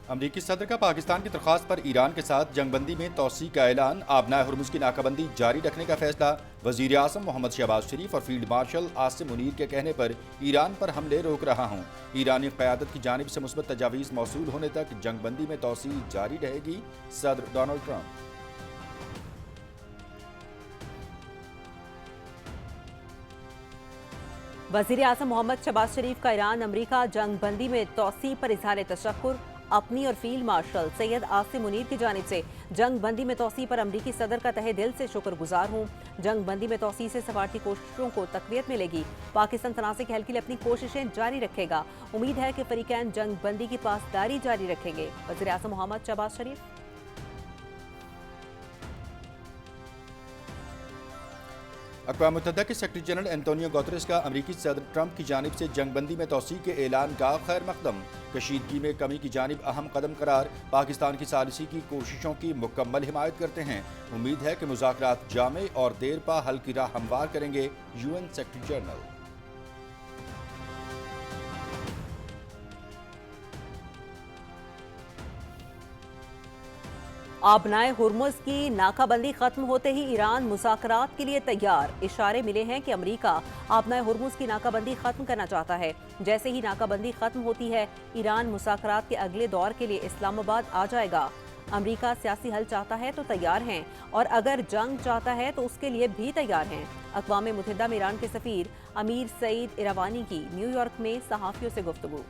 امریکی صدر کا پاکستان کی درخواست پر ایران کے ساتھ جنگ بندی میں توسیع کا اعلان، آبنائے ہرمز کی ناکہ بندی جاری رکھنے کا فیصلہ۔ وزیر اعظم محمد شہباز شریف اور فیلڈ مارشل عاصم منیر کے کہنے پر ایران پر حملے روک رہا ہوں۔ ایرانی قیادت کی جانب سے مثبت تجاویز موصول ہونے تک جنگ بندی میں توسیع جاری رہے گی، صدر ڈونلڈ ٹرمپ۔ وزیر اعظم محمد شہباز شریف کا ایران امریکہ جنگ بندی میں توسیع پر اظہار تشکر۔ اپنی اور فیلڈ مارشل سید عاصم منیر کی جانب سے جنگ بندی میں توسیع پر امریکی صدر کا تہہ دل سے شکر گزار ہوں۔ جنگ بندی میں توسیع سے سفارتی کوششوں کو تقویت ملے گی۔ پاکستان تنازع کے حل کے لیے اپنی کوششیں جاری رکھے گا۔ امید ہے کہ فریقین جنگ بندی کی پاسداری جاری رکھیں گے۔ وزیر اعظم محمد شہباز شریف۔ اقوام متحدہ کے سیکرٹری جنرل انتونیو گوتریس کا امریکی صدر ٹرمپ کی جانب سے جنگ بندی میں توسیع کے اعلان کا خیر مقدم، کشیدگی میں کمی کی جانب اہم قدم قرار، پاکستان کی ثالثی کی کوششوں کی مکمل حمایت کرتے ہیں۔ امید ہے کہ مذاکرات جامع اور دیر پا حل کی راہ ہموار کریں گے، UN سیکرٹری جنرل۔ آبنائے ہرمز کی ناکہ بندی ختم ہوتے ہی ایران مذاکرات کے لیے تیار۔ اشارے ملے ہیں کہ امریکہ آبنائے ہرمز کی ناکہ بندی ختم کرنا چاہتا ہے۔ جیسے ہی ناکہ بندی ختم ہوتی ہے، ایران مذاکرات کے اگلے دور کے لیے اسلام آباد آ جائے گا۔ امریکہ سیاسی حل چاہتا ہے تو تیار ہیں، اور اگر جنگ چاہتا ہے تو اس کے لیے بھی تیار ہیں۔ اقوام متحدہ میں ایران کے سفیر امیر سعید ایروانی کی نیو یارک میں صحافیوں سے گفتگو۔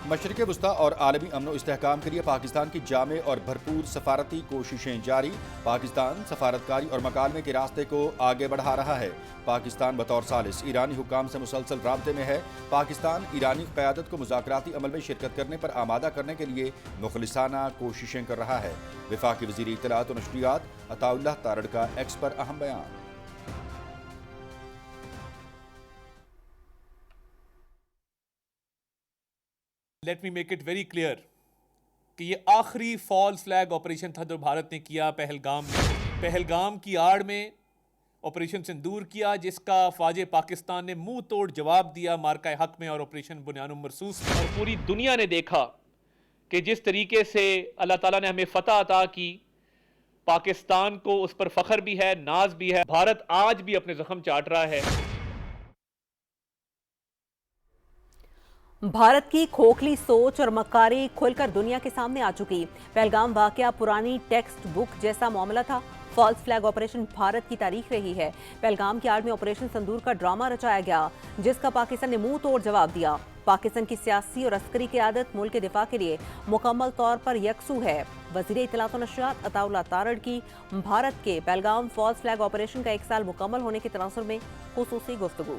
مشرق وسطیٰ اور عالمی امن و استحکام کے لیے پاکستان کی جامع اور بھرپور سفارتی کوششیں جاری۔ پاکستان سفارتکاری اور مکالمے کے راستے کو آگے بڑھا رہا ہے۔ پاکستان بطور ثالث ایرانی حکام سے مسلسل رابطے میں ہے۔ پاکستان ایرانی قیادت کو مذاکراتی عمل میں شرکت کرنے پر آمادہ کرنے کے لیے مخلصانہ کوششیں کر رہا ہے۔ وفاقی وزیر اطلاعات و نشریات عطا اللہ تارڑ کا ایکس پر اہم بیان۔ Let me make it very clear کہ یہ آخری فالس فلیگ آپریشن تھا جو بھارت نے کیا پہلگام میں۔ پہلگام کی آڑ میں آپریشن سندور کیا، جس کا فوج پاکستان نے منہ توڑ جواب دیا مارکہ حق میں اور آپریشن بنیان مرصوص میں۔ اور پوری دنیا نے دیکھا کہ جس طریقے سے اللہ تعالیٰ نے ہمیں فتح عطا کی، پاکستان کو اس پر فخر بھی ہے، ناز بھی ہے۔ بھارت آج بھی اپنے زخم چاٹ رہا ہے۔ بھارت کی کھوکھلی سوچ اور مکاری کھل کر دنیا کے سامنے آ چکی۔ پہلگام واقعہ پرانی ٹیکسٹ بک جیسا معاملہ تھا۔ فالس فلیگ آپریشن بھارت کی تاریخ رہی ہے۔ پہلگام کی آڑ میں آپریشن سندور کا ڈرامہ رچایا گیا، جس کا پاکستان نے منہ توڑ جواب دیا۔ پاکستان کی سیاسی اور عسکری قیادت ملک کے دفاع کے لیے مکمل طور پر یکسو ہے۔ وزیر اطلاعات و نشریات عطا اللہ تارڑ کی بھارت کے پہلگام فالس فلیگ آپریشن کا 1 سال مکمل ہونے کے تناظر میں خصوصی گفتگو۔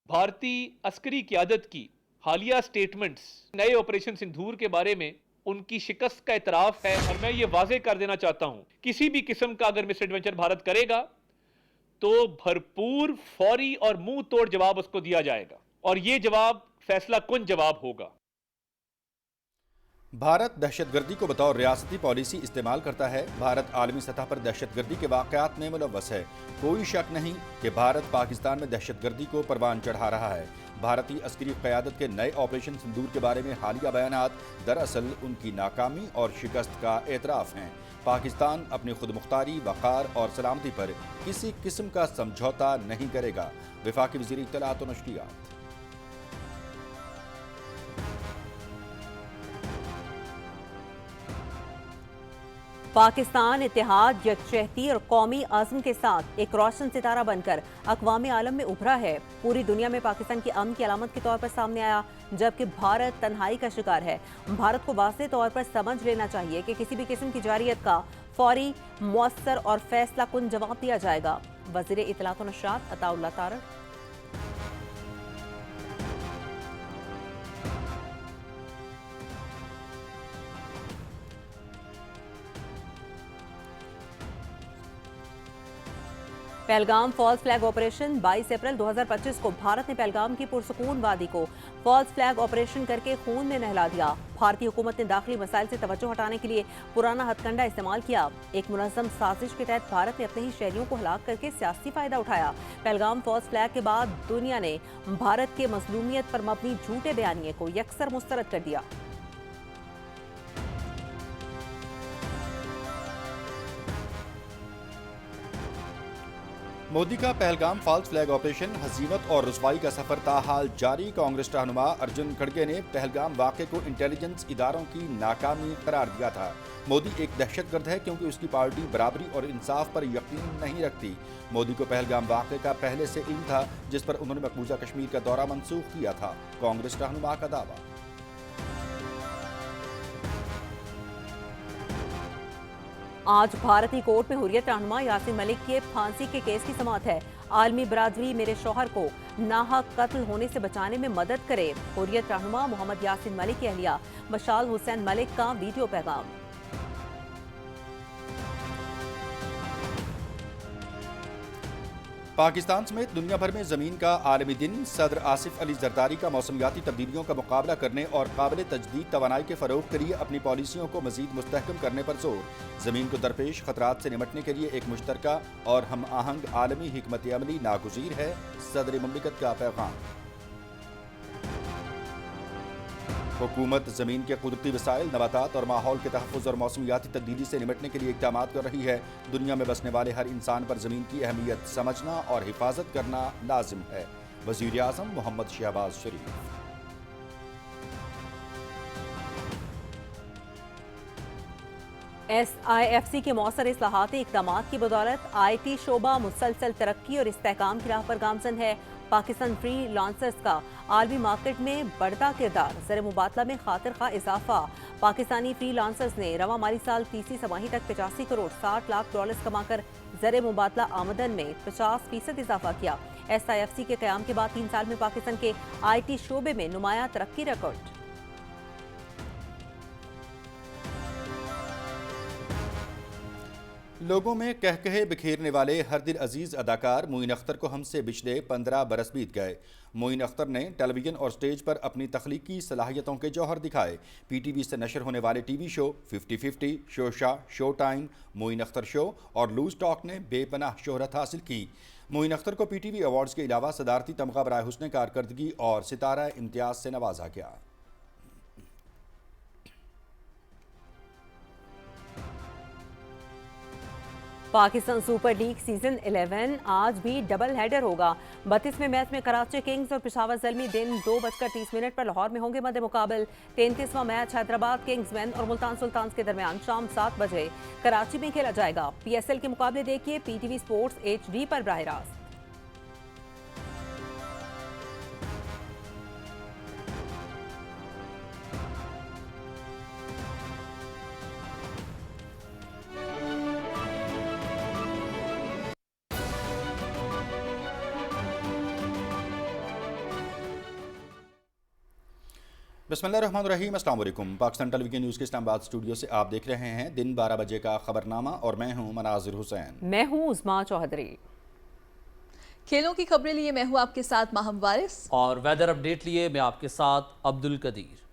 بھارتی عسکری قیادت کی حالیہ سٹیٹمنٹس نئے آپریشن سندور کے بارے میں ان کی شکست کا اعتراف ہے، اور میں یہ واضح کر دینا چاہتا ہوں کسی بھی قسم کا اگر مس ایڈونچر بھارت کرے گا تو بھرپور، فوری اور منہ توڑ جواب اس کو دیا جائے گا، اور یہ جواب فیصلہ کن جواب ہوگا۔ بھارت دہشت گردی کو بطور ریاستی پالیسی استعمال کرتا ہے۔ بھارت عالمی سطح پر دہشت گردی کے واقعات میں ملوث ہے۔ کوئی شک نہیں کہ بھارت پاکستان میں دہشت گردی کو پروان چڑھا رہا ہے۔ بھارتی عسکری قیادت کے نئے آپریشن سندور کے بارے میں حالیہ بیانات دراصل ان کی ناکامی اور شکست کا اعتراف ہیں۔ پاکستان اپنی خود مختاری، وقار اور سلامتی پر کسی قسم کا سمجھوتا نہیں کرے گا۔ وفاقی وزیر اطلاعات و نشریات۔ پاکستان اتحاد، یکجہتی اور قومی عزم کے ساتھ ایک روشن ستارہ بن کر اقوام عالم میں ابھرا ہے۔ پوری دنیا میں پاکستان کی امن کی علامت کے طور پر سامنے آیا، جبکہ بھارت تنہائی کا شکار ہے۔ بھارت کو واضح طور پر سمجھ لینا چاہیے کہ کسی بھی قسم کی جارحیت کا فوری، مؤثر اور فیصلہ کن جواب دیا جائے گا۔ وزیر اطلاعات و نشریات Atta Ullah Tarar. Pahalgam false flag operation 22 اپریل 2025 کو بھارت نے پہلگام کی پرسکون وادی کو فالس فلیگ آپریشن کر کے خون میں نہلا دیا۔ بھارتی حکومت نے داخلی مسائل سے توجہ ہٹانے کے لیے پرانا ہتھ کنڈا استعمال کیا۔ ایک منظم سازش کے تحت بھارت نے اپنے ہی شہریوں کو ہلاک کر کے سیاسی فائدہ اٹھایا۔ پہلگام فالس فلیگ کے بعد دنیا نے بھارت کے مظلومیت پر مبنی جھوٹے بیانیے کو یکسر مسترد کر دیا۔ مودی کا پہلگام فالس فلیگ آپریشن ہزیمت اور رسوائی کا سفر تاحال جاری۔ کانگریس رہنما ارجن کھڑگے نے پہلگام واقعے کو انٹیلیجنس اداروں کی ناکامی قرار دیا تھا۔ مودی ایک دہشت گرد ہے کیونکہ اس کی پارٹی برابری اور انصاف پر یقین نہیں رکھتی۔ مودی کو پہلگام واقعے کا پہلے سے علم تھا، جس پر انہوں نے مقبوضہ کشمیر کا دورہ منسوخ کیا تھا۔ کانگریس رہنما کا دعویٰ۔ آج بھارتی کورٹ میں حریت رہنما یاسین ملک کے پھانسی کے کیس کی سماعت ہے۔ عالمی برادری میرے شوہر کو ناحق قتل ہونے سے بچانے میں مدد کرے۔ حریت رہنما محمد یاسین ملک کی اہلیہ مشال حسین ملک کا ویڈیو پیغام۔ پاکستان سمیت دنیا بھر میں زمین کا عالمی دن۔ صدر آصف علی زرداری کا موسمیاتی تبدیلیوں کا مقابلہ کرنے اور قابل تجدید توانائی کے فروغ کے لیے اپنی پالیسیوں کو مزید مستحکم کرنے پر زور۔ زمین کو درپیش خطرات سے نمٹنے کے لیے ایک مشترکہ اور ہم آہنگ عالمی حکمت عملی ناگزیر ہے، صدر مملکت کا پیغام۔ حکومت زمین کے قدرتی وسائل، نباتات اور ماحول کے تحفظ اور موسمیاتی تبدیلی سے نمٹنے کے لیے اقدامات کر رہی ہے۔ دنیا میں بسنے والے ہر انسان پر زمین کی اہمیت سمجھنا اور حفاظت کرنا لازم ہے، وزیر اعظم محمد شہباز شریف۔ SIFC کے مؤثر اصلاحاتی اقدامات کی بدولت آئی ٹی شعبہ مسلسل ترقی اور استحکام کی راہ پر گامزن ہے۔ پاکستان فری لانسرز کا عالمی مارکیٹ میں بڑھتا کردار، زر مبادلہ میں خاطر خواہ اضافہ۔ پاکستانی فری لانسرز نے رواں مالی سال تیسری سماہی تک 85 کروڑ 60 لاکھ ڈالرز کما کر زر مبادلہ آمدن میں 50% اضافہ کیا۔ SIFC کے قیام کے بعد 3 سال میں پاکستان کے آئی ٹی شعبے میں نمایاں ترقی ریکارڈ۔ لوگوں میں کہکہے بکھیرنے والے ہر دل عزیز اداکار معین اختر کو ہم سے پچھلے 15 برس بیت گئے۔ معین اختر نے ٹیلی ویژن اور سٹیج پر اپنی تخلیقی صلاحیتوں کے جوہر دکھائے۔ پی ٹی وی سے نشر ہونے والے ٹی وی شو 50-50، شوشا، شو ٹائم، معین اختر شو اور لوز ٹاک نے بے پناہ شہرت حاصل کی۔ معین اختر کو پی ٹی وی ایوارڈز کے علاوہ صدارتی تمغہ برائے حسن کارکردگی اور ستارہ امتیاز سے نوازا گیا۔ پاکستان سپر لیگ سیزن 11 آج بھی ڈبل ہیڈر ہوگا۔ 32ویں میچ میں کراچی کنگز اور پشاور زلمی دن 2:30 پر لاہور میں ہوں گے مد مقابل۔ 33واں میچ حیدرآباد کنگز مین اور ملتان سلطانز کے درمیان شام 7 بجے کراچی میں کھیلا جائے گا۔ PSL کے مقابلے دیکھیے پی ٹی وی سپورٹس HD پر براہ راست۔ بسم اللہ الرحمن الرحیم، السلام علیکم۔ پاکستان ٹیلی ویژن نیوز کے اسلام آباد اسٹوڈیو سے آپ دیکھ رہے ہیں دن 12 بجے کا خبرنامہ اور میں ہوں مناظر حسین۔ میں ہوں عظمیٰ چوہدری۔ کھیلوں کی خبریں لیے میں ہوں آپ کے ساتھ ماہم وارث، اور ویدر اپڈیٹ لیے میں آپ کے ساتھ عبدالقدیر۔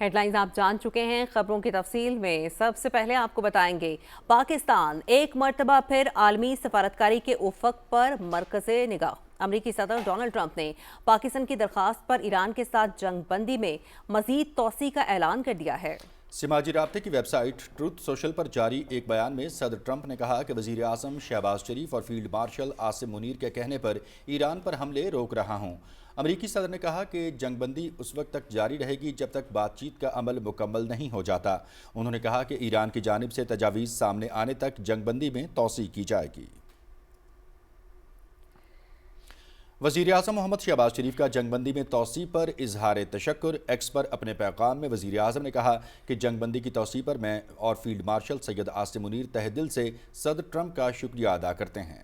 ہیڈ لائنز آپ جان چکے ہیں، خبروں کی تفصیل میں سب سے پہلے آپ کو بتائیں گے پاکستان ایک مرتبہ پھر عالمی سفارتکاری کے افق پر مرکز نگاہ۔ امریکی صدر ڈونلڈ ٹرمپ نے پاکستان کی درخواست پر ایران کے ساتھ جنگ بندی میں مزید توسیع کا اعلان کر دیا ہے۔ سماجی رابطے کی ویب سائٹ ٹروتھ سوشل پر جاری ایک بیان میں صدر ٹرمپ نے کہا کہ وزیر اعظم شہباز شریف اور فیلڈ مارشل عاصم منیر کے کہنے پر ایران پر حملے روک رہا ہوں۔ امریکی صدر نے کہا کہ جنگ بندی اس وقت تک جاری رہے گی جب تک بات چیت کا عمل مکمل نہیں ہو جاتا۔ انہوں نے کہا کہ ایران کی جانب سے تجاویز سامنے آنے تک جنگ بندی میں توسیع کی جائے گی۔ وزیر اعظم محمد شہباز شریف کا جنگ بندی میں توسیع پر اظہار تشکر۔ ایکس پر اپنے پیغام میں وزیر اعظم نے کہا کہ جنگ بندی کی توسیع پر میں اور فیلڈ مارشل سید عاصم منیر تہہ دل سے صدر ٹرمپ کا شکریہ ادا کرتے ہیں۔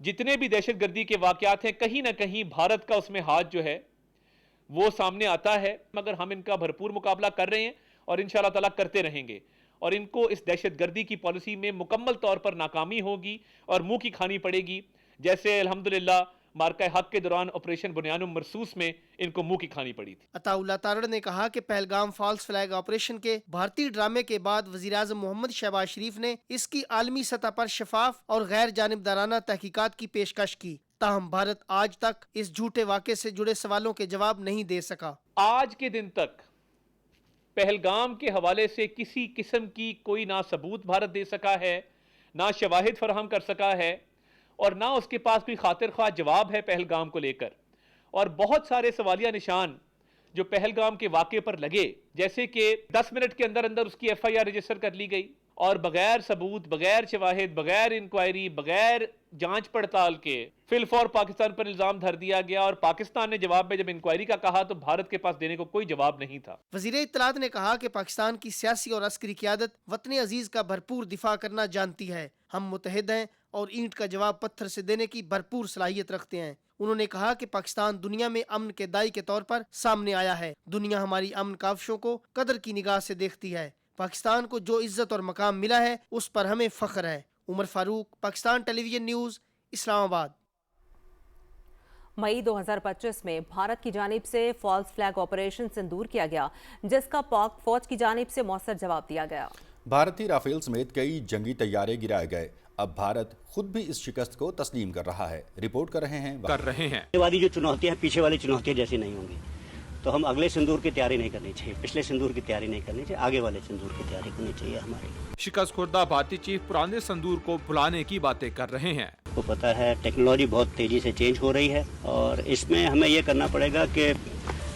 جتنے بھی دہشت گردی کے واقعات ہیں کہیں نہ کہیں بھارت کا اس میں ہاتھ جو ہے وہ سامنے آتا ہے، مگر ہم ان کا بھرپور مقابلہ کر رہے ہیں اور انشاءاللہ تعالیٰ کرتے رہیں گے، اور ان کو اس دہشت گردی کی پالیسی میں مکمل طور پر ناکامی ہوگی اور منہ کی کھانی پڑے گی، جیسے الحمدللہ مارکہ حق کے دوران آپریشن بنیان مرصوص میں ان کو منہ کی کھانی پڑی تھی۔ عطا اللہ تارڑ نے کہا کہ پہلگام فالس فلیگ آپریشن کے بھارتی ڈرامے کے بعد وزیراعظم محمد شہباز شریف نے اس کی عالمی سطح پر شفاف اور غیر جانبدارانہ تحقیقات کی پیشکش کی، تاہم بھارت آج تک اس جھوٹے واقعے سے جڑے سوالوں کے جواب نہیں دے سکا۔ آج کے دن تک پہلگام کے حوالے سے کسی قسم کی کوئی نہ ثبوت بھارت دے سکا ہے، نہ شواہد فراہم کر سکا ہے، اور نہ اس کے پاس کوئی خاطر خواہ جواب ہے پہلگام کو لے کر، اور بہت سارے سوالیہ نشان جو پہلگام کے واقعے پر لگے، جیسے کہ 10 منٹ کے اندر اندر اس کی ایف آئی آر رجسٹر کر لی گئی، اور بغیر ثبوت، بغیر شواہد، بغیر انکوائری، بغیر جانچ پڑتال کے فی الفور پاکستان پر الزام دھر دیا گیا، اور پاکستان نے جواب میں جب انکوائری کا کہا تو بھارت کے پاس دینے کو کوئی جواب نہیں تھا۔ وزیر اطلاعات نے کہا کہ پاکستان کی سیاسی اور عسکری قیادت وطن عزیز کا بھرپور دفاع کرنا جانتی ہے، ہم متحد ہیں اور اینٹ کا جواب پتھر سے دینے کی بھرپور صلاحیت رکھتے ہیں۔ انہوں نے کہا کہ پاکستان دنیا میں امن کے دائی کے طور پر سامنے آیا ہے، دنیا ہماری امن کاوشوں کو قدر کی نگاہ سے دیکھتی ہے، پاکستان کو جو عزت اور مقام ملا ہے اس پر ہمیں فخر ہے۔ عمر فاروق، پاکستان ٹیلی ویژن نیوز، اسلام آباد۔ مئی 2025 میں بھارت کی جانب سے فالس فلیگ آپریشن سندور کیا گیا، جس کا پاک فوج کی جانب سے مؤثر جواب دیا گیا۔ بھارتی رافیل سمیت کئی جنگی طیارے گرائے گئے، اب بھارت خود بھی اس شکست کو تسلیم کر رہا ہے۔ رپورٹ کر رہے ہیں یہ والی جو چنوتیاں ہیں پیچھے والی چنوتیاں جیسی نہیں ہوں گی، تو ہم اگلے سندور کی تیاری نہیں کرنی چاہیے، پچھلے سندور کی تیاری نہیں کرنی چاہیے، آگے والے سندور کی تیاری کرنی چاہیے ہمارے۔ شکست خوردہ بھارتی چیف پرانے سندور کو بھلانے کی باتیں کر رہے ہیں۔ کو پتہ ہے ٹیکنالوجی بہت تیزی سے چینج ہو رہی ہے، اور اس میں ہمیں یہ کرنا پڑے گا کہ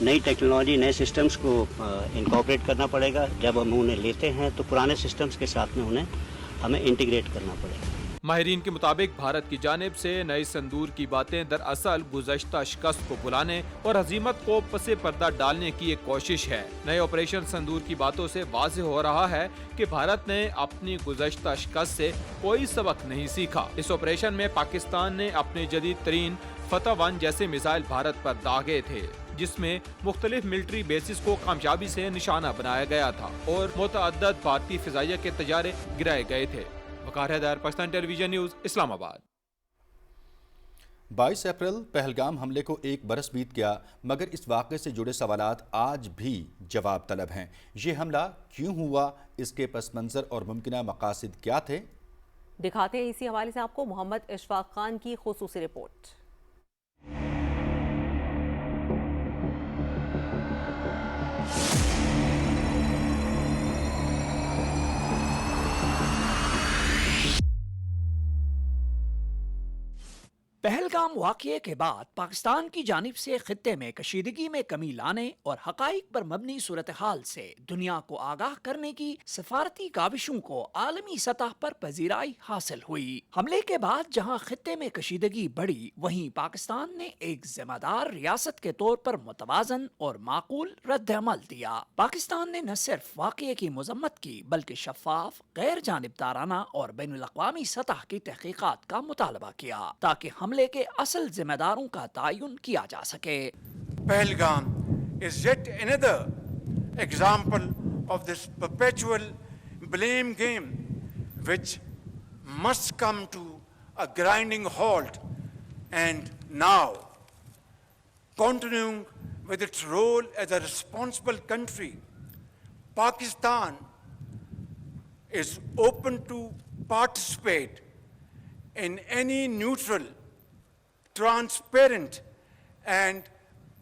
نئی ٹیکنالوجی، نئے سسٹمز کو انکارپوریٹ کرنا پڑے گا۔ جب ہم انہیں لیتے ہیں تو پرانے سسٹمز کے ساتھ میں انہیں ہمیں انٹیگریٹ کرنا پڑے گا۔ ماہرین کے مطابق بھارت کی جانب سے نئے سندور کی باتیں دراصل گزشتہ شکست کو بھلانے اور ہزیمت کو پس پردہ ڈالنے کی ایک کوشش ہے۔ نئے آپریشن سندور کی باتوں سے واضح ہو رہا ہے کہ بھارت نے اپنی گزشتہ شکست سے کوئی سبق نہیں سیکھا۔ اس آپریشن میں پاکستان نے اپنے جدید ترین فتح 1 جیسے میزائل بھارت پر داغے تھے، جس میں مختلف ملٹری بیسز کو کامیابی سے نشانہ بنایا گیا تھا اور متعدد بھارتی فضائیہ کے طیارے گرائے گئے تھے۔ وقار حیدر، پاکستان ٹیلی ویژن نیوز، اسلام آباد۔ 22 اپریل پہلگام حملے کو ایک برس بیت گیا، مگر اس واقعے سے جڑے سوالات آج بھی جواب طلب ہیں۔ یہ حملہ کیوں ہوا، اس کے پس منظر اور ممکنہ مقاصد کیا تھے؟ دکھاتے ہیں اسی حوالے سے آپ کو محمد اشفاق خان کی خصوصی رپورٹ۔ پہلگام واقعے کے بعد پاکستان کی جانب سے خطے میں کشیدگی میں کمی لانے اور حقائق پر مبنی صورتحال سے دنیا کو آگاہ کرنے کی سفارتی کاوشوں کو عالمی سطح پر پذیرائی حاصل ہوئی۔ حملے کے بعد جہاں خطے میں کشیدگی بڑھی، وہیں پاکستان نے ایک ذمہ دار ریاست کے طور پر متوازن اور معقول رد عمل دیا۔ پاکستان نے نہ صرف واقعے کی مذمت کی بلکہ شفاف، غیر جانبدارانہ اور بین الاقوامی سطح کی تحقیقات کا مطالبہ کیا تاکہ حملے کے اصل ذمہ داروں کا تعین کیا جا سکے۔ Pahalgam is yet another example of this perpetual blame game which must come to a grinding halt, and now, continuing with its role as a responsible country, Pakistan is open to participate in any neutral, transparent and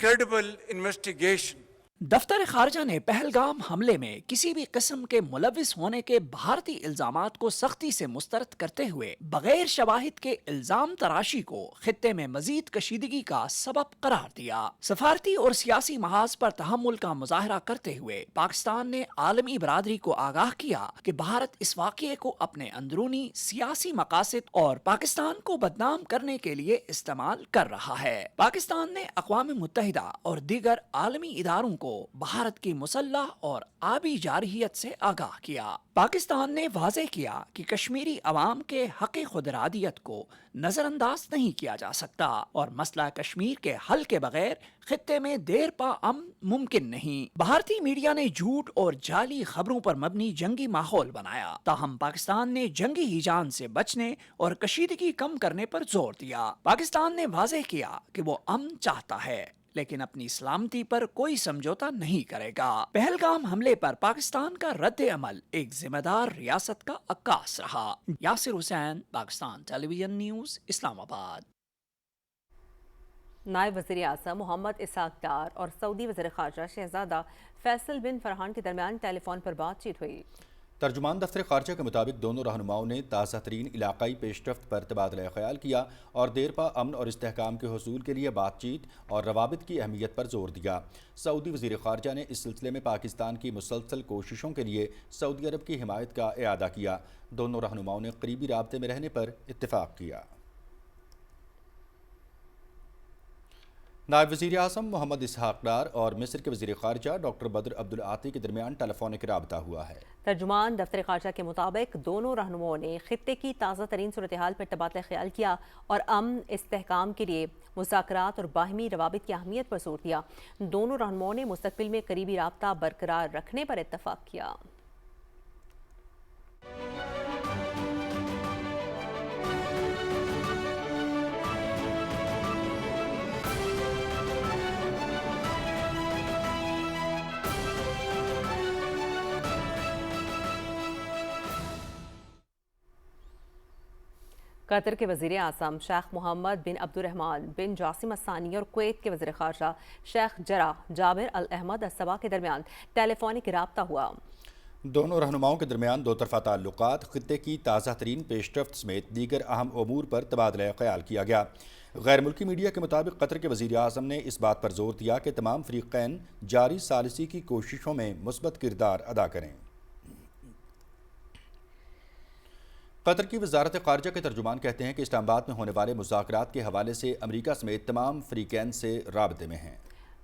credible investigation. دفتر خارجہ نے پہلگام حملے میں کسی بھی قسم کے ملوث ہونے کے بھارتی الزامات کو سختی سے مسترد کرتے ہوئے بغیر شواہد کے الزام تراشی کو خطے میں مزید کشیدگی کا سبب قرار دیا۔ سفارتی اور سیاسی محاذ پر تحمل کا مظاہرہ کرتے ہوئے پاکستان نے عالمی برادری کو آگاہ کیا کہ بھارت اس واقعے کو اپنے اندرونی سیاسی مقاصد اور پاکستان کو بدنام کرنے کے لیے استعمال کر رہا ہے۔ پاکستان نے اقوام متحدہ اور دیگر عالمی اداروں کو کو بھارت کی مسلح اور آبی جارحیت سے آگاہ کیا۔ پاکستان نے واضح کیا کہ کشمیری عوام کے حق خود ارادیت کو نظر انداز نہیں کیا جا سکتا اور مسئلہ کشمیر کے حل کے بغیر خطے میں دیر پا امن ممکن نہیں۔ بھارتی میڈیا نے جھوٹ اور جعلی خبروں پر مبنی جنگی ماحول بنایا، تاہم پاکستان نے جنگی ہیجان سے بچنے اور کشیدگی کم کرنے پر زور دیا۔ پاکستان نے واضح کیا کہ وہ امن چاہتا ہے لیکن اپنی سلامتی پر کوئی سمجھوتا نہیں کرے گا۔ پہلگام حملے پر پاکستان کا رد عمل ایک ذمہ دار ریاست کا عکاس رہا۔ یاسر حسین، پاکستان ٹیلی ویژن نیوز، اسلام آباد۔ نائب وزیر اعظم محمد اسحاق ڈار اور سعودی وزیر خارجہ شہزادہ فیصل بن فرحان کے درمیان ٹیلی فون پر بات چیت ہوئی۔ ترجمان دفتر خارجہ کے مطابق دونوں رہنماؤں نے تازہ ترین علاقائی پیش رفت پر تبادلہ خیال کیا اور دیرپا امن اور استحکام کے حصول کے لیے بات چیت اور روابط کی اہمیت پر زور دیا۔ سعودی وزیر خارجہ نے اس سلسلے میں پاکستان کی مسلسل کوششوں کے لیے سعودی عرب کی حمایت کا اعادہ کیا۔ دونوں رہنماؤں نے قریبی رابطے میں رہنے پر اتفاق کیا۔ نائب وزیر اعظم محمد اسحاق ڈار اور مصر کے وزیر خارجہ ڈاکٹر بدر عبدالعاطی کے درمیان ٹیلی فونک رابطہ ہوا ہے۔ ترجمان دفتر خارجہ کے مطابق دونوں رہنماؤں نے خطے کی تازہ ترین صورتحال پر تبادلہ خیال کیا اور امن استحکام کے لیے مذاکرات اور باہمی روابط کی اہمیت پر زور دیا۔ دونوں رہنماؤں نے مستقبل میں قریبی رابطہ برقرار رکھنے پر اتفاق کیا۔ قطر کے وزیر اعظم شیخ محمد بن عبد الرحمن بن جاسم الثانی اور کویت کے وزیر خارجہ شیخ جرح جابر الاحمد الصباح کے درمیان ٹیلی فونک رابطہ ہوا۔ دونوں رہنماؤں کے درمیان دو طرفہ تعلقات، خطے کی تازہ ترین پیش رفت سمیت دیگر اہم امور پر تبادلہ خیال کیا گیا۔ غیر ملکی میڈیا کے مطابق قطر کے وزیر اعظم نے اس بات پر زور دیا کہ تمام فریقین جاری ثالثی کی کوششوں میں مثبت کردار ادا کریں۔ قطر کی وزارت خارجہ کے ترجمان کہتے ہیں کہ اسلام آباد میں ہونے والے مذاکرات کے حوالے سے امریکہ سمیت تمام فریقین سے رابطے میں ہیں۔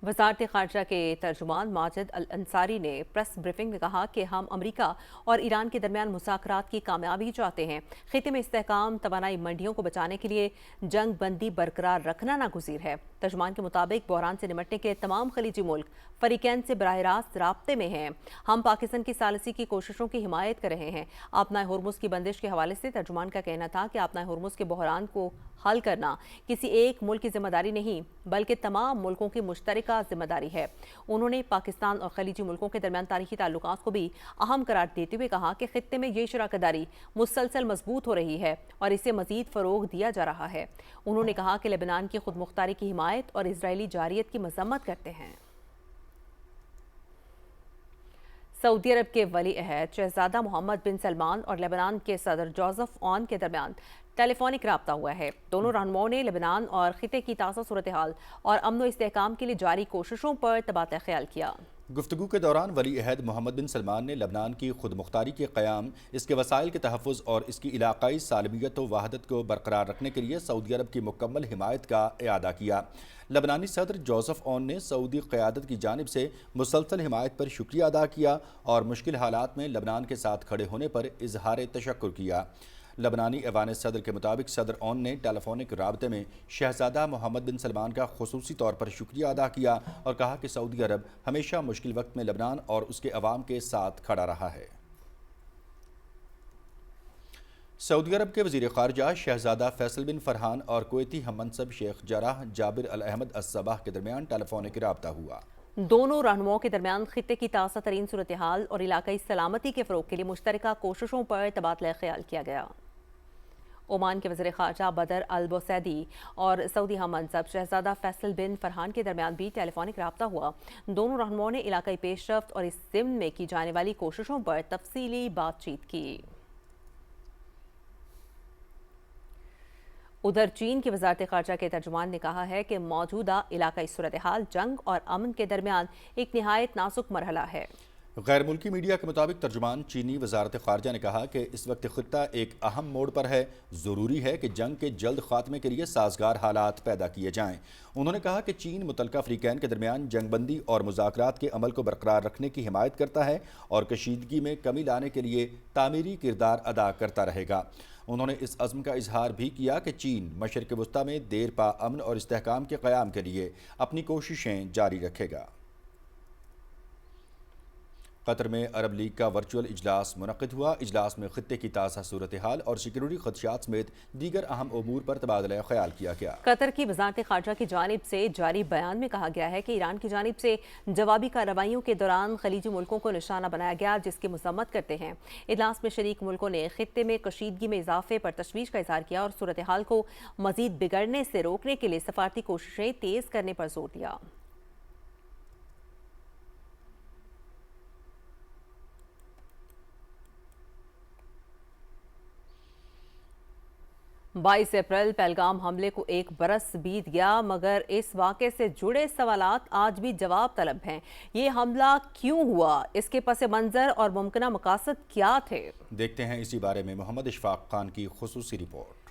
وزارت خارجہ کے ترجمان ماجد الانصاری نے پریس بریفنگ میں کہا کہ ہم امریکہ اور ایران کے درمیان مذاکرات کی کامیابی چاہتے ہیں۔ خطے میں استحکام، توانائی منڈیوں کو بچانے کے لیے جنگ بندی برقرار رکھنا ناگزیر ہے۔ ترجمان کے مطابق بحران سے نمٹنے کے تمام خلیجی ملک فریقین سے براہ راست رابطے میں ہیں۔ ہم پاکستان کی ثالثی کی کوششوں کی حمایت کر رہے ہیں۔ آبنائے ہرمز کی بندش کے حوالے سے ترجمان کا کہنا تھا کہ آبنائے ہرمز کے بحران کو حل کرنا کسی ایک ملک کی ذمہ داری نہیں بلکہ تمام ملکوں کی مشترکہ ذمہ داری ہے۔ انہوں نے پاکستان اور خلیجی ملکوں کے درمیان تاریخی تعلقات کو بھی اہم قرار دیتے ہوئے کہا کہ خطے میں یہ شراکت داری مسلسل مضبوط ہو رہی ہے اور اسے مزید فروغ دیا جا رہا ہے۔ انہوں نے کہا کہ لبنان کی خود مختاری کی حمایت اور اسرائیلی جارحیت کی مذمت کرتے ہیں۔ سعودی عرب کے ولی عہد شہزادہ محمد بن سلمان اور لبنان کے صدر جوزف اون کے درمیان ٹیلی فونک رابطہ ہوا ہے۔ دونوں رہنماؤں نے لبنان اور خطے کی تازہ صورتحال اور امن و استحکام کے لیے جاری کوششوں پر تبادلہ خیال کیا۔ گفتگو کے دوران ولی عہد محمد بن سلمان نے لبنان کی خود مختاری کے قیام، اس کے وسائل کے تحفظ اور اس کی علاقائی سالمیت و وحدت کو برقرار رکھنے کے لیے سعودی عرب کی مکمل حمایت کا اعادہ کیا۔ لبنانی صدر جوزف اون نے سعودی قیادت کی جانب سے مسلسل حمایت پر شکریہ ادا کیا اور مشکل حالات میں لبنان کے ساتھ کھڑے ہونے پر اظہار تشکر کیا۔ لبنانی ایوان صدر کے مطابق صدر اون نے ٹیلی فونک رابطے میں شہزادہ محمد بن سلمان کا خصوصی طور پر شکریہ ادا کیا اور کہا کہ سعودی عرب ہمیشہ مشکل وقت میں لبنان اور اس کے عوام کے ساتھ کھڑا رہا ہے۔ سعودی عرب کے وزیر خارجہ شہزادہ فیصل بن فرحان اور کویتی ہم منصب شیخ جرح جابر الاحمد الصباح کے درمیان ٹیلی فونک رابطہ ہوا۔ دونوں رہنماؤں کے درمیان خطے کی تازہ ترین صورتحال اور علاقائی سلامتی کے فروغ کے لیے مشترکہ کوششوں پر تبادلہ خیال کیا گیا۔ عمان کے وزیر خارجہ بدر البوسیدی اور سعودی ہم منصب شہزادہ فیصل بن فرحان کے درمیان بھی ٹیلی فونک رابطہ ہوا۔ دونوں رہنماؤں نے علاقائی پیش رفت اور اس ضمن میں کی جانے والی کوششوں پر تفصیلی بات چیت کی۔ ادھر چین کی وزارت خارجہ کے ترجمان نے کہا ہے کہ موجودہ علاقائی صورتحال جنگ اور امن کے درمیان ایک نہایت نازک مرحلہ ہے۔ غیر ملکی میڈیا کے مطابق ترجمان چینی وزارت خارجہ نے کہا کہ اس وقت خطہ ایک اہم موڑ پر ہے، ضروری ہے کہ جنگ کے جلد خاتمے کے لیے سازگار حالات پیدا کیے جائیں۔ انہوں نے کہا کہ چین متعلقہ فریقین کے درمیان جنگ بندی اور مذاکرات کے عمل کو برقرار رکھنے کی حمایت کرتا ہے اور کشیدگی میں کمی لانے کے لیے تعمیری کردار ادا کرتا رہے گا۔ انہوں نے اس عزم کا اظہار بھی کیا کہ چین مشرق وسطیٰ میں دیر پا امن اور استحکام کے قیام کے لیے اپنی کوششیں جاری رکھے گا۔ قطر میں عرب لیگ کا ورچوئل اجلاس منعقد ہوا۔ اجلاس میں خطے کی تازہ صورتحال اور سیکیورٹی خدشات سمیت دیگر اہم امور پر تبادلہ خیال کیا گیا۔ قطر کی وزارت خارجہ کی جانب سے جاری بیان میں کہا گیا ہے کہ ایران کی جانب سے جوابی کارروائیوں کے دوران خلیجی ملکوں کو نشانہ بنایا گیا، جس کی مذمت کرتے ہیں۔ اجلاس میں شریک ملکوں نے خطے میں کشیدگی میں اضافے پر تشویش کا اظہار کیا اور صورتحال کو مزید بگڑنے سے روکنے کے لیے سفارتی کوششیں تیز کرنے پر زور دیا۔ 22 اپریل پہلگام حملے کو ایک برس بیت گیا، مگر اس واقعے سے جڑے سوالات آج بھی جواب طلب ہیں۔ یہ حملہ کیوں ہوا؟ اس کے پس منظر اور ممکنہ مقاصد کیا تھے؟ دیکھتے ہیں اسی بارے میں محمد اشفاق خان کی خصوصی رپورٹ۔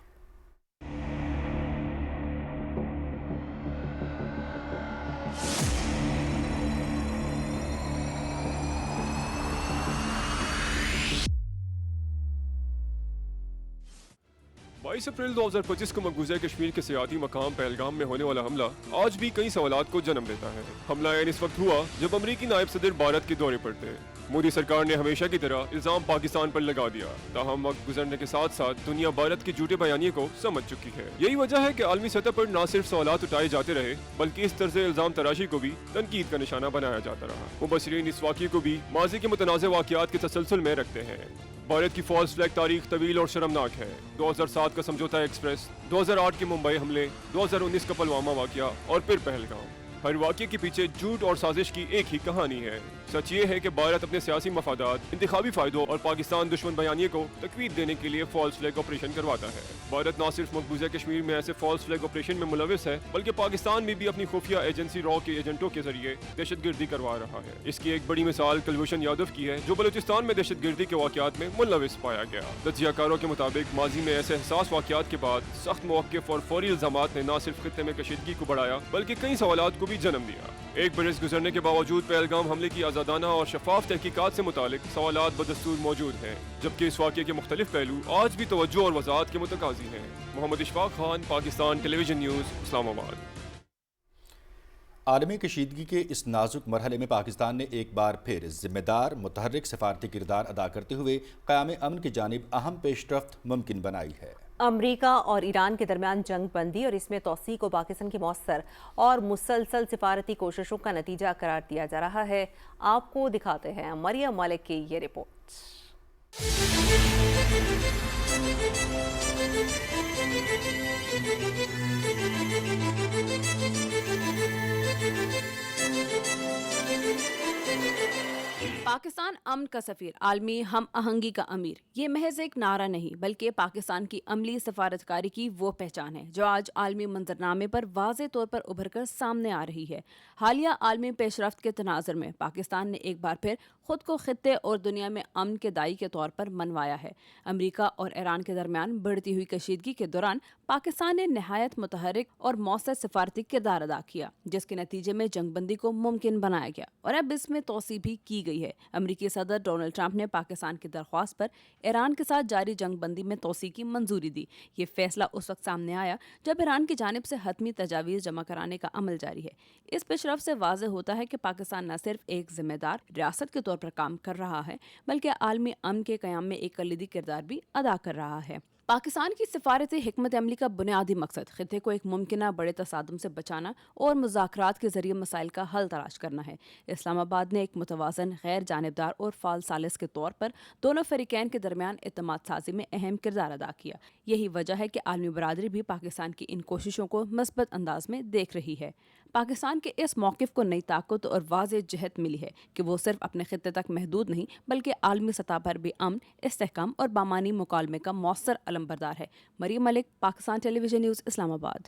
22 اپریل 2025 کو مقبوضہ کشمیر کے سیاحتی مقام پہلگام میں ہونے والا حملہ آج بھی کئی سوالات کو جنم دیتا ہے۔ حملہ اس وقت ہوا جب امریکی نائب صدر بھارت کے دورے پر تھے۔ مودی سرکار نے ہمیشہ کی طرح الزام پاکستان پر لگا دیا، تاہم وقت گزرنے کے ساتھ ساتھ دنیا بھارت کے جھوٹے بیانیے کو سمجھ چکی ہے۔ یہی وجہ ہے کہ عالمی سطح پر نہ صرف سوالات اٹھائے جاتے رہے بلکہ اس طرز الزام تراشی کو بھی تنقید کا نشانہ بنایا جاتا رہا۔ مبصرین اس واقعے کو بھی ماضی کے متنازع واقعات کے تسلسل میں رکھتے ہیں۔ بھارت کی فالس فلیگ تاریخ طویل اور شرمناک ہے۔ 2007 کا سمجھوتا ایکسپریس، 2008 کے ممبئی حملے، 2019 کا پلوامہ واقعہ اور پھر پہلگام۔ ہر واقعے کے پیچھے جھوٹ اور سازش کی ایک ہی کہانی ہے۔ سچ یہ ہے کہ بھارت اپنے سیاسی مفادات، انتخابی فائدوں اور پاکستان دشمن بیانیے کو تقویت دینے کے لیے فالس فلیگ آپریشن کرواتا ہے۔ بھارت نہ صرف مقبوضہ کشمیر میں ایسے فالس فلیگ آپریشن میں ملوث ہے بلکہ پاکستان میں بھی اپنی خفیہ ایجنسی را کے ایجنٹوں کے ذریعے دہشت گردی کروا رہا ہے۔ اس کی ایک بڑی مثال کلبھوشن یادو کی ہے، جو بلوچستان میں دہشت گردی کے واقعات میں ملوث پایا گیا۔ تجزیہ کاروں کے مطابق ماضی میں ایسے حساس واقعات کے بعد سخت موقف اور فوری الزامات نے نہ صرف خطے میں کشیدگی کو بڑھایا بلکہ کئی سوالات کو بھی جنم دیا۔ ایک برس گزرنے کے باوجود پہلگام حملے کی آزادانہ اور شفاف تحقیقات سے متعلق سوالات بدستور موجود ہیں، جبکہ اس واقعے کے مختلف پہلو آج بھی توجہ اور وضاحت کے متقاضی ہیں۔ محمد اشفاق خان، پاکستان ٹیلی ویژن نیوز، اسلام آباد۔ عالمی کشیدگی کے اس نازک مرحلے میں پاکستان نے ایک بار پھر ذمہ دار متحرک سفارتی کردار ادا کرتے ہوئے قیام امن کی جانب اہم پیش رفت ممکن بنائی ہے۔ امریکہ اور ایران کے درمیان جنگ بندی اور اس میں توسیع کو پاکستان کی مؤثر اور مسلسل سفارتی کوششوں کا نتیجہ قرار دیا جا رہا ہے۔ آپ کو دکھاتے ہیں مریم ملک کی یہ رپورٹ۔ پاکستان امن کا سفیر، عالمی ہم آہنگی کا امیر، یہ محض ایک نعرہ نہیں بلکہ پاکستان کی عملی سفارتکاری کی وہ پہچان ہے جو آج عالمی منظرنامے پر واضح طور پر ابھر کر سامنے آ رہی ہے۔ حالیہ عالمی پیش رفت کے تناظر میں پاکستان نے ایک بار پھر خود کو خطے اور دنیا میں امن کے داعی کے طور پر منوایا ہے۔ امریکہ اور ایران کے درمیان بڑھتی ہوئی کشیدگی کے دوران پاکستان نے نہایت متحرک اور مؤثر سفارتی کردار ادا کیا، جس کے نتیجے میں جنگ بندی کو ممکن بنایا گیا اور اب اس میں توسیع بھی کی گئی ہے۔ امریکی صدر ڈونلڈ ٹرمپ نے پاکستان کی درخواست پر ایران کے ساتھ جاری جنگ بندی میں توسیع کی منظوری دی۔ یہ فیصلہ اس وقت سامنے آیا جب ایران کی جانب سے حتمی تجاویز جمع کرانے کا عمل جاری ہے۔ اس پیش رفت سے واضح ہوتا ہے کہ پاکستان نہ صرف ایک ذمہ دار ریاست کے طور پر کام کر رہا ہے بلکہ عالمی امن کے قیام میں ایک کلیدی کردار بھی ادا کر رہا ہے۔ پاکستان کی سفارتی حکمت عملی کا بنیادی مقصد خطے کو ایک ممکنہ بڑے تصادم سے بچانا اور مذاکرات کے ذریعے مسائل کا حل تلاش کرنا ہے۔ اسلام آباد نے ایک متوازن، غیر جانبدار اور فعال ثالث کے طور پر دونوں فریقین کے درمیان اعتماد سازی میں اہم کردار ادا کیا۔ یہی وجہ ہے کہ عالمی برادری بھی پاکستان کی ان کوششوں کو مثبت انداز میں دیکھ رہی ہے۔ پاکستان کے اس موقف کو نئی طاقت اور واضح جہت ملی ہے کہ وہ صرف اپنے خطے تک محدود نہیں بلکہ عالمی سطح پر بھی امن، استحکام اور بامانی مکالمے کا مؤثر علمبردار ہے۔ مریم ملک، پاکستان ٹیلی ویژن نیوز، اسلام آباد۔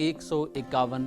151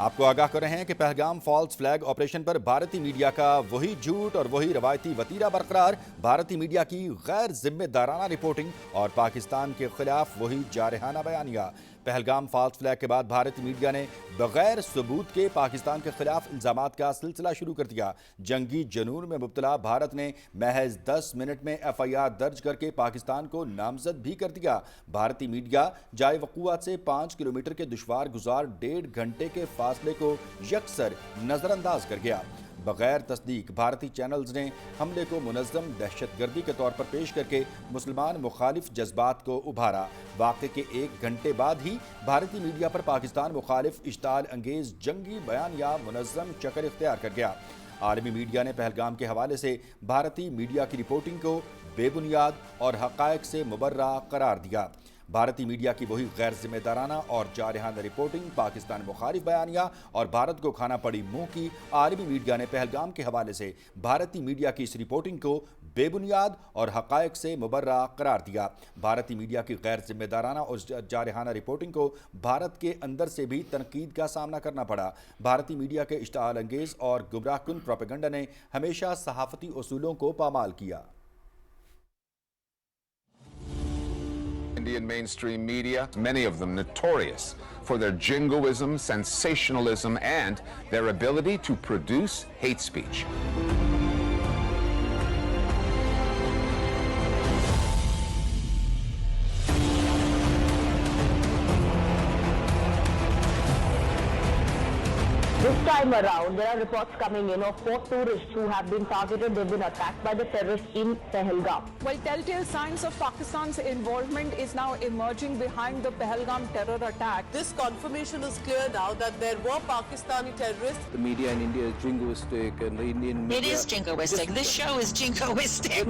آپ کو آگاہ کر رہے ہیں کہ پہلگام فالس فلیگ آپریشن پر بھارتی میڈیا کا وہی جھوٹ اور وہی روایتی وتیرہ برقرار، بھارتی میڈیا کی غیر ذمہ دارانہ رپورٹنگ اور پاکستان کے خلاف وہی جارحانہ بیانیہ۔ پہلگام فالس فلیگ کے بعد بھارتی میڈیا نے بغیر ثبوت کے پاکستان کے خلاف الزامات کا سلسلہ شروع کر دیا۔ جنگی جنون میں مبتلا بھارت نے محض 10 منٹ میں FIR درج کر کے پاکستان کو نامزد بھی کر دیا۔ بھارتی میڈیا جائے وقوعات سے 5 کلومیٹر کے دشوار گزار 1.5 گھنٹے کے فاصلے کو یکسر نظر انداز کر گیا۔ بغیر تصدیق بھارتی چینلز نے حملے کو منظم دہشت گردی کے طور پر پیش کر کے مسلمان مخالف جذبات کو ابھارا۔ واقعے کے 1 گھنٹے بعد ہی بھارتی میڈیا پر پاکستان مخالف اشتعال انگیز جنگی بیانیہ منظم شکل اختیار کر گیا۔ عالمی میڈیا نے پہلگام کے حوالے سے بھارتی میڈیا کی رپورٹنگ کو بے بنیاد اور حقائق سے مبرہ قرار دیا۔ بھارتی میڈیا کی وہی غیر ذمہ دارانہ اور جارحانہ رپورٹنگ، پاکستان مخالف بیانیہ اور بھارت کو کھانا پڑی منہ کی عالمی میڈیا نے پہلگام کے حوالے سے بھارتی میڈیا کی اس رپورٹنگ کو بے بنیاد اور حقائق سے مبرہ قرار دیا۔ بھارتی میڈیا کی غیر ذمہ دارانہ اور جارحانہ رپورٹنگ کو بھارت کے اندر سے بھی تنقید کا سامنا کرنا پڑا۔ بھارتی میڈیا کے اشتعال انگیز اور گمراہ کن پروپیگنڈا نے ہمیشہ صحافتی اصولوں کو پامال کیا۔ Indian mainstream media, many of them notorious for their jingoism, sensationalism, and their ability to produce hate speech. This time around, there are reports coming in of 4 tourists who have been targeted. They've been attacked by the terrorists in Pahalgam. Well, telltale signs of Pakistan's involvement is now emerging behind the Pahalgam terror attack. This confirmation is clear now that there were Pakistani terrorists. The media in India is jingoistic and the Indian media... It is jingoistic. This show is jingoistic.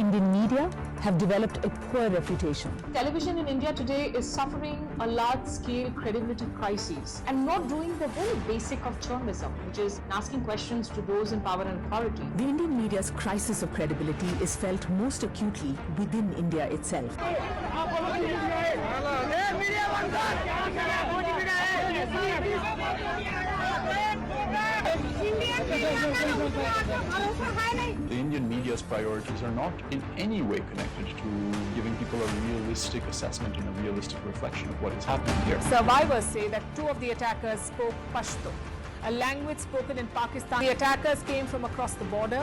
Indian media have developed a poor reputation. Television in India today is suffering a large-scale credibility crisis and not doing the very basic of journalism, which is asking questions to those in power and authority. The Indian media's crisis of credibility is felt most acutely within India itself. The Indian media's priorities are not in any way connected to giving people a realistic assessment and a realistic reflection of what is happening here. Survivors say that 2 of the attackers spoke Pashto, a language spoken in Pakistan. The attackers came from across the border.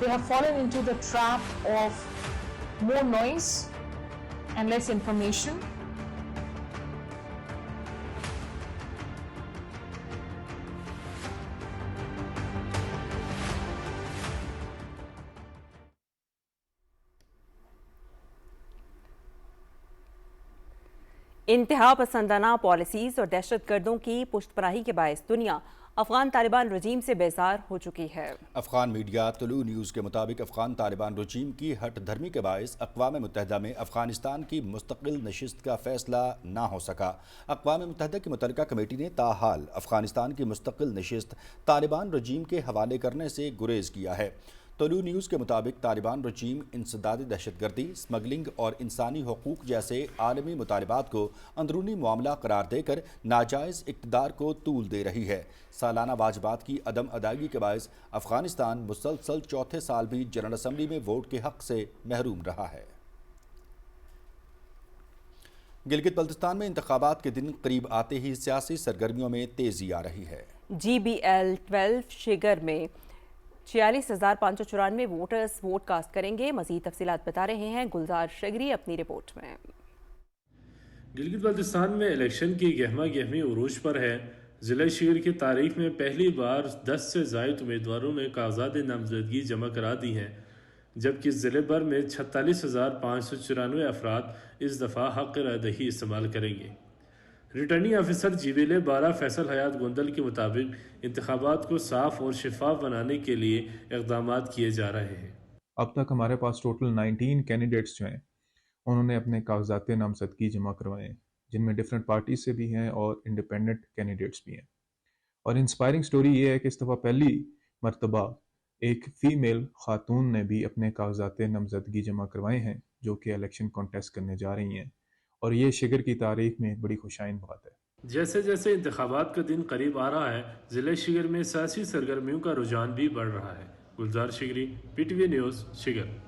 They have fallen into the trap of more noise and less information. انتہا پسندانہ policies اور دہشت گردوں کی پشت پناہی کے باعث دنیا افغان طالبان رجیم سے بیزار ہو چکی ہے۔ افغان میڈیا طلوع نیوز کے مطابق افغان طالبان رجیم کی ہٹ دھرمی کے باعث اقوام متحدہ میں افغانستان کی مستقل نشست کا فیصلہ نہ ہو سکا۔ اقوام متحدہ کی متعلقہ کمیٹی نے تاحال افغانستان کی مستقل نشست طالبان رجیم کے حوالے کرنے سے گریز کیا ہے۔ طلوع نیوز کے مطابق طالبان رجیم انسداد دہشت گردی، اسمگلنگ اور انسانی حقوق جیسے عالمی مطالبات کو اندرونی معاملہ قرار دے کر ناجائز اقتدار کو طول دے رہی ہے۔ سالانہ واجبات کی عدم ادائیگی کے باعث افغانستان مسلسل 4تھے سال بھی جنرل اسمبلی میں ووٹ کے حق سے محروم رہا ہے۔ گلگت بلتستان میں انتخابات کے دن قریب آتے ہی سیاسی سرگرمیوں میں تیزی آ رہی ہے۔ GBL 12 شگر میں 46,594 ووٹرز ووٹ کاسٹ کریں گے۔ مزید تفصیلات بتا رہے ہیں گلزار شگری اپنی رپورٹ میں۔ گلگت بلتستان میں الیکشن کی گہما گہمی عروج پر ہے۔ ضلع شگر کی تاریخ میں پہلی بار 10 سے زائد امیدواروں نے کاغذات نامزدگی جمع کرا دی ہیں، جبکہ ضلع بھر میں 46,594 افراد اس دفعہ حق رائے دہی استعمال کریں گے۔ ریٹرننگ آفیسر GBL 12 فیصل حیات گوندل کے مطابق انتخابات کو صاف اور شفاف بنانے کے لیے اقدامات کیے جا رہے ہیں۔ اب تک ہمارے پاس ٹوٹل 19 کینڈیڈیٹس جو ہیں انہوں نے اپنے کاغذات نامزدگی جمع کروائے ہیں، جن میں ڈفرینٹ پارٹیز سے بھی ہیں اور انڈیپینڈنٹ کینڈیڈیٹس بھی ہیں۔ اور انسپائرنگ سٹوری یہ ہے کہ اس دفعہ پہلی مرتبہ ایک فیمیل خاتون نے بھی اپنے کاغذات نامزدگی جمع کروائے ہیں جو کہ الیکشن کانٹیسٹ کرنے جا رہی ہیں، اور یہ شگر کی تاریخ میں ایک بڑی خوشائن بات ہے۔ جیسے جیسے انتخابات کا دن قریب آ رہا ہے، ضلع شگر میں سیاسی سرگرمیوں کا رجحان بھی بڑھ رہا ہے۔ Gulzar Shigri, P T V news, sugar.